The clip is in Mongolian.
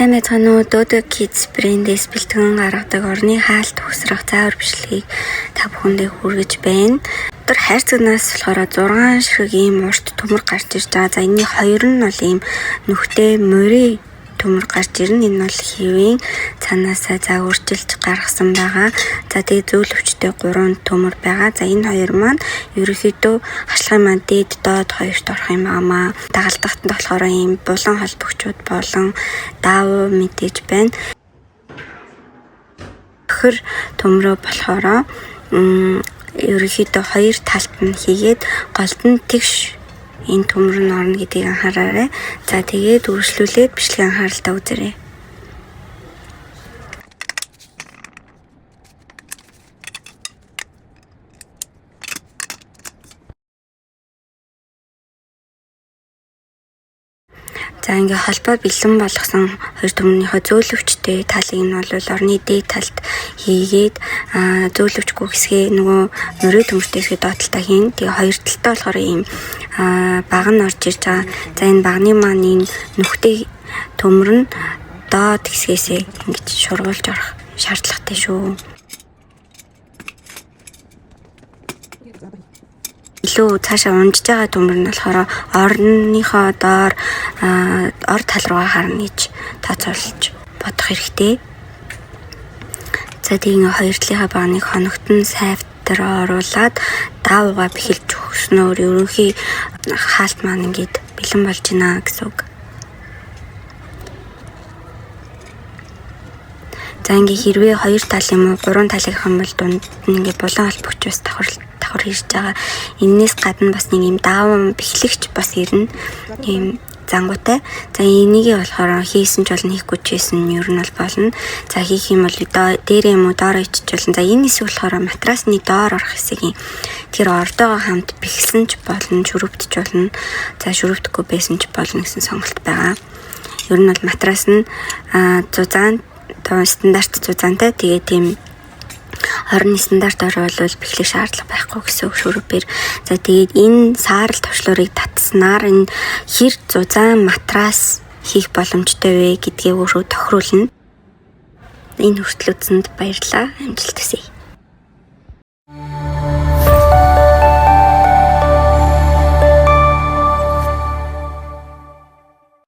Сайн байцгаана уу? Dodo Kids брэндээс бэлтгэн гаргадаг орны хаалт төгсрөх заавар бичлэгийг та бүхэндээ хүргэж байна. Тэр хайрцагнаас болохоор 6 ширхэг ийм урт төмөр гарч ирж байгаа. За энэний хоёр нь бол ийм нүхтэй морей төмөр гарч ирнэ. Энэ бол хэвийн цаанаасаа за үржилж гаргасан байгаа. За тэгээ зөөлөвчтэй 3 төмөр байгаа. За энэ хоёр маань ерөнхийдөө хашлахын маань дээд доод хоёрт орох юм аамаа. Дагалдахтанд болохоор ийм булан холбогчууд болон даав мэдээж байна. Хөр төмрөө болохоор ерөнхийдөө хоёр талд нь хийгээд голд нь тэгш энэ төмөр нь орно гэдгийг анхаараарай. За тэгээд үргэлжлүүлээд бичлэгийн анхааралтай үзээрэй. За ингээ холбоо бэлэн болгосон хоёр төмөрийнхөө зөөлөвчтэй талыг нь бол орны дээд талд хийгээд зөөлөвчгүй хэсгээ нөгөө морей төмөртэй хэсгээ доотлолтой хийн. Тэгээ хоёр талтай болохоор ийм баг нь орж ирж байгаа. За энэ багны маань энэ нүхтэй төмөр нь доод хэсгээсээ ингэж шургуулж орох шаардлагатай шүү. Илүү цаашаа унжиж байгаа төмөр нь болохоор орныхоо доор ор тал руу харна гэж тооцоолж бодох хэрэгтэй. За тийм хоёр талынхаа багныг хоногтон сайвтар оруулаад даавуугаа бэхэлж өгснөөр ерөнхий хаалт маань ингээд бэлэн болж байна гэсэн үг. За ингээ хэрвээ хоёр тал юм уу 3 талыг хамбал дунд нь ингээ булан холбогч бас давхар ирж байгаа. Эннээс гадна бас нэг юм дааван бэхлэгч бас ирнэ. Ийм зангуутай. За энийг болохоор хийсэн ч болно хийхгүй ч хийсэн нь ер нь бол болно. За хийх юм бол дээр юм уу доор ичж болно. За энэ хэсэг болохоор матрасны доор орох хэсэг юм. Тэр ордоогоо хамт бэхсэн ч болно, шүрвдэж болно. За шүрвдэхгүй байсан ч болно гэсэн сонголт байгаа. Ер нь бол матрас нь зузаан стандарт зузаантай. Тэгээ тийм орны стандартаар бол бэхлэх шаардлага байхгүй гэсэн үг шүрвээр. За тэгээд энэ саарл төвшлөрийг татснаар энэ хэр зузаан матрас хийх боломжтой вэ гэдгийг өөрөө тохируулна. Энэ хүртэл үзсэнд баярлалаа. Амжилт хүсье.